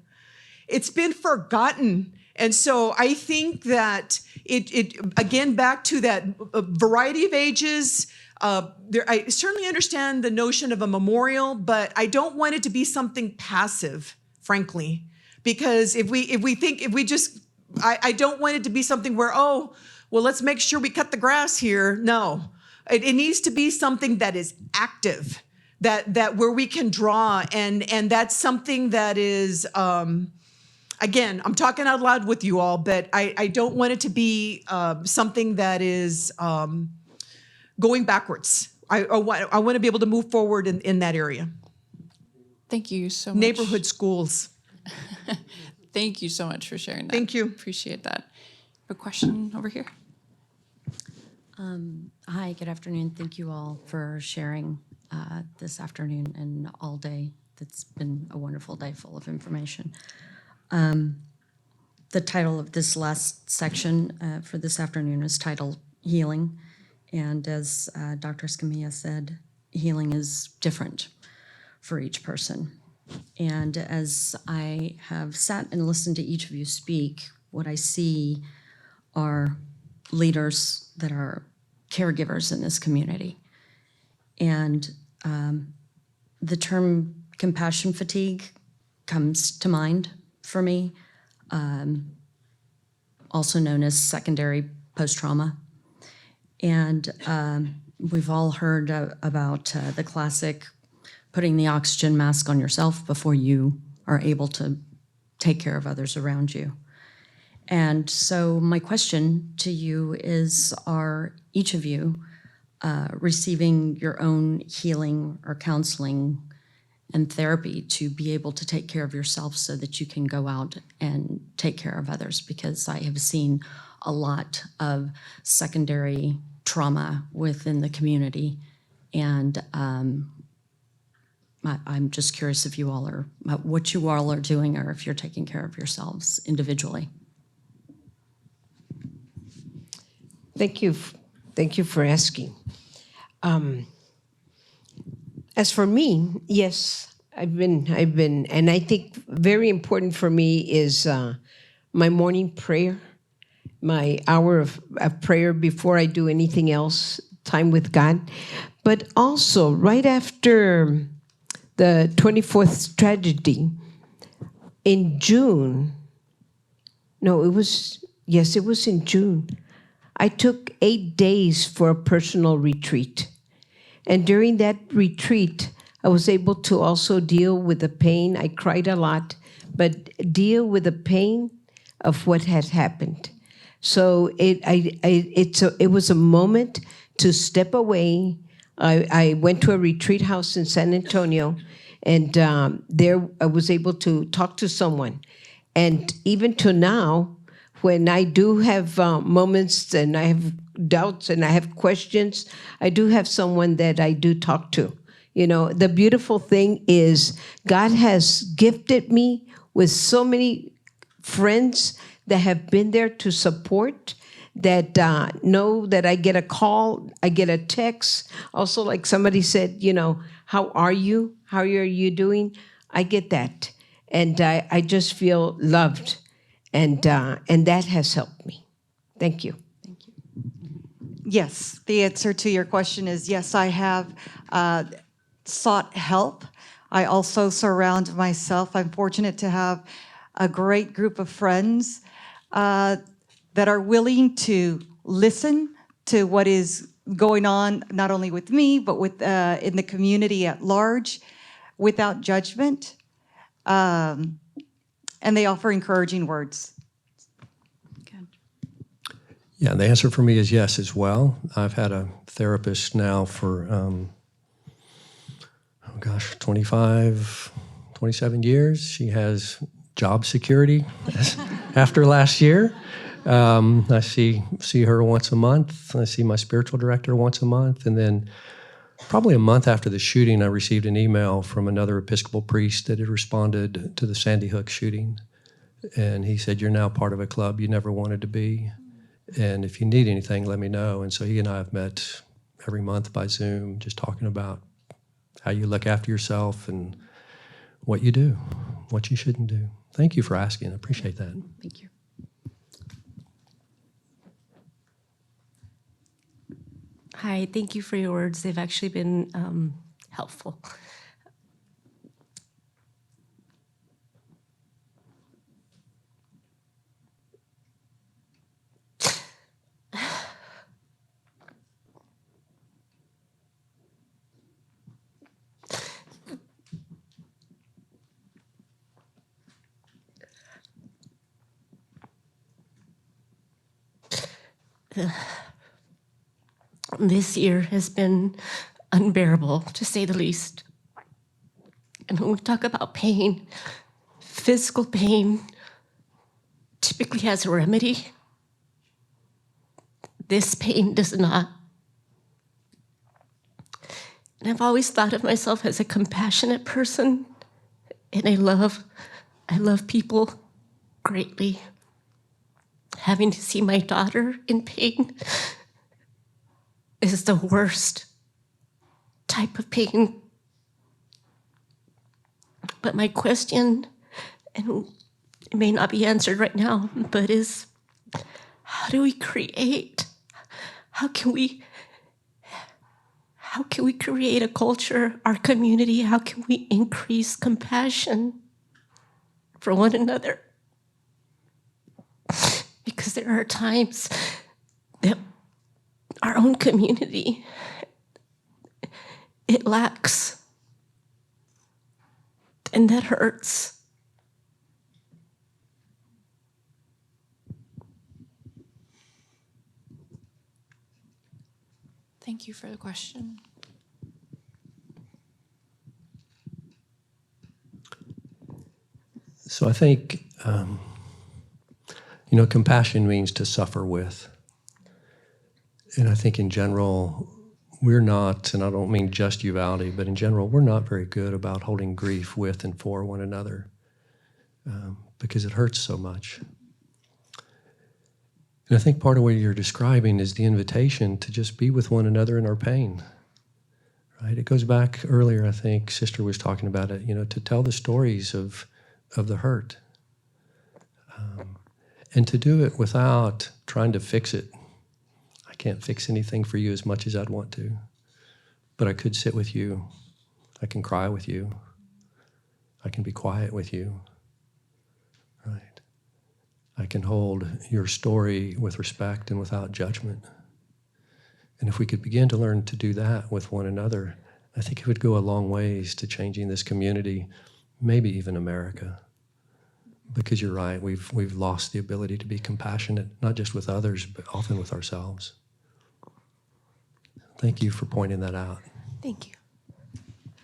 Speaker 5: It's been forgotten. And so I think that it again, back to that variety of ages, I certainly understand the notion of a memorial, but I don't want it to be something passive, frankly, because I don't want it to be something where, oh, well, let's make sure we cut the grass here. No, it needs to be something that is active, that where we can draw, and that's something that is, again, I'm talking out loud with you all, but I don't want it to be something that is going backwards. I want to be able to move forward in that area.
Speaker 1: Thank you so much.
Speaker 5: Neighborhood schools.
Speaker 1: Thank you so much for sharing that.
Speaker 5: Thank you.
Speaker 1: Appreciate that. A question over here.
Speaker 6: Hi, good afternoon. Thank you all for sharing this afternoon and all day. It's been a wonderful day full of information. The title of this last section for this afternoon is titled Healing. And as Dr. Escamilla said, healing is different for each person. And as I have sat and listened to each of you speak, what I see are leaders that are caregivers in this community. And the term compassion fatigue comes to mind for me, also known as secondary post-trauma. And we've all heard about the classic putting the oxygen mask on yourself before you are able to take care of others around you. And so my question to you is, are each of you receiving your own healing or counseling and therapy to be able to take care of yourself so that you can go out and take care of others? Because I have seen a lot of secondary trauma within the community, and I'm just curious if you all are, what you all are doing, or if you're taking care of yourselves individually.
Speaker 4: Thank you. Thank you for asking. As for me, yes, I've been, and I think very important for me is my morning prayer, my hour of prayer before I do anything else, time with God. But also, right after the 24th tragedy, in June, no, it was in June, I took 8 days for a personal retreat. And during that retreat, I was able to also deal with the pain. I cried a lot, but deal with the pain of what had happened. So it was a moment to step away. I went to a retreat house in San Antonio, and there I was able to talk to someone. And even to now, when I do have moments and I have doubts and I have questions, I do have someone that I do talk to. You know, the beautiful thing is God has gifted me with so many friends that have been there to support, that know that I get a call, I get a text. Also, like somebody said, you know, how are you? How are you doing? I get that. And I just feel loved. And that has helped me. Thank you.
Speaker 3: Yes, the answer to your question is yes, I have sought help. I also surround myself. I'm fortunate to have a great group of friends that are willing to listen to what is going on, not only with me, but with in the community at large, without judgment. And they offer encouraging words.
Speaker 2: Yeah, the answer for me is yes as well. I've had a therapist now for, 27 years. She has job security after last year. I see her once a month. I see my spiritual director once a month. And then probably a month after the shooting, I received an email from another Episcopal priest that had responded to the Sandy Hook shooting. And he said, "You're now part of a club you never wanted to be. And if you need anything, let me know." And so he and I have met every month by Zoom, just talking about how you look after yourself and what you do, what you shouldn't do. Thank you for asking. I appreciate that.
Speaker 6: Thank you.
Speaker 7: Hi, thank you for your words. They've actually been helpful. This year has been unbearable, to say the least. And when we talk about pain, physical pain typically has a remedy. This pain does not. And I've always thought of myself as a compassionate person, and I love people greatly. Having to see my daughter in pain is the worst type of pain. But my question, and it may not be answered right now, but is how do we create, how can we create a culture, our community, how can we increase compassion for one another? Because there are times that our own community, it lacks, and that hurts.
Speaker 1: Thank you for the question.
Speaker 2: So I think, compassion means to suffer with. And I think in general, we're not, and I don't mean just Uvalde, but in general, we're not very good about holding grief with and for one another because it hurts so much. And I think part of what you're describing is the invitation to just be with one another in our pain, right? It goes back earlier, I think Sister was talking about it, to tell the stories of the hurt. And to do it without trying to fix it. I can't fix anything for you as much as I'd want to, but I could sit with you. I can cry with you. I can be quiet with you, right? I can hold your story with respect and without judgment. And if we could begin to learn to do that with one another, I think it would go a long ways to changing this community, maybe even America. Because you're right, we've lost the ability to be compassionate, not just with others, but often with ourselves. Thank you for pointing that out.
Speaker 7: Thank you.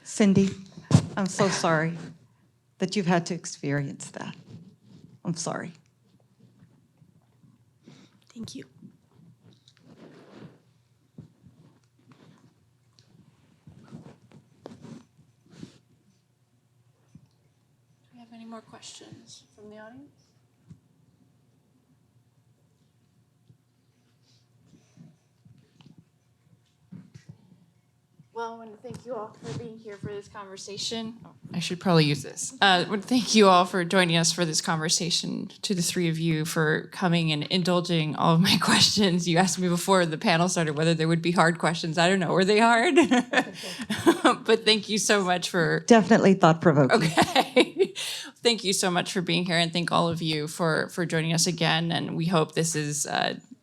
Speaker 3: Cindy, I'm so sorry that you've had to experience that. I'm sorry.
Speaker 7: Thank you.
Speaker 1: Do we have any more questions from the audience? Well, I want to thank you all for being here for this conversation. Oh, I should probably use this. I want to thank you all for joining us for this conversation, to the three of you for coming and indulging all of my questions. You asked me before the panel started whether there would be hard questions. I don't know. Were they hard? But thank you so much for...
Speaker 3: Definitely thought-provoking.
Speaker 1: Okay. Thank you so much for being here, and thank all of you for joining us again. And we hope this is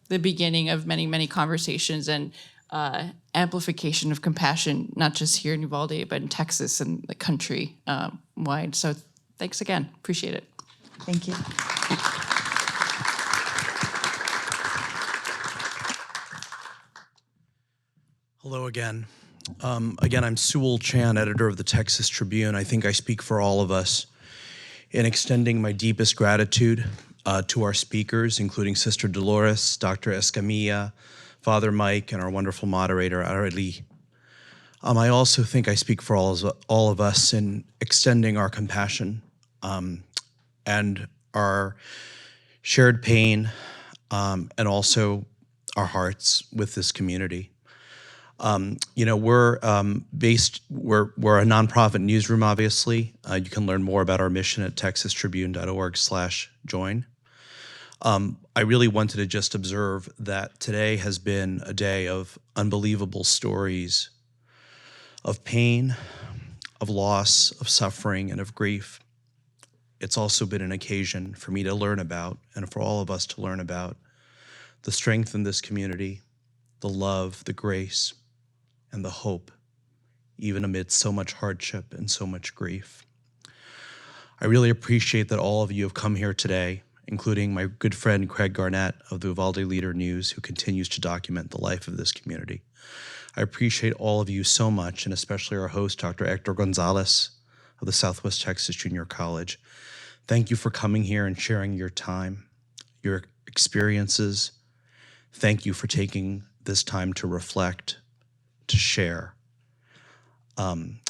Speaker 1: the beginning of many, many conversations and amplification of compassion, not just here in Uvalde, but in Texas and the country wide. So thanks again. Appreciate it.
Speaker 3: Thank you.
Speaker 8: Hello again. Again, I'm Sewell Chan, editor of the Texas Tribune. I think I speak for all of us in extending my deepest gratitude to our speakers, including Sister Dolores, Dr. Escamilla, Father Mike, and our wonderful moderator, Arely. I also think I speak for all of us in extending our compassion and our shared pain and also our hearts with this community. We're a nonprofit newsroom, obviously. You can learn more about our mission at texastribune.org/join. I really wanted to just observe that today has been a day of unbelievable stories of pain, of loss, of suffering, and of grief. It's also been an occasion for me to learn about, and for all of us to learn about, the strength in this community, the love, the grace, and the hope, even amid so much hardship and so much grief. I really appreciate that all of you have come here today, including my good friend Craig Garnett of the Uvalde Leader News, who continues to document the life of this community. I appreciate all of you so much, and especially our host, Dr. Hector Gonzalez of the Southwest Texas Junior College. Thank you for coming here and sharing your time, your experiences. Thank you for taking this time to reflect, to share, and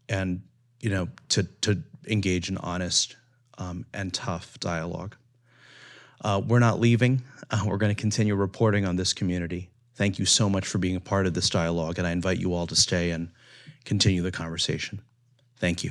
Speaker 8: to engage in honest and tough dialogue. We're not leaving. We're going to continue reporting on this community. Thank you so much for being a part of this dialogue, and I invite you all to stay and continue the conversation. Thank you.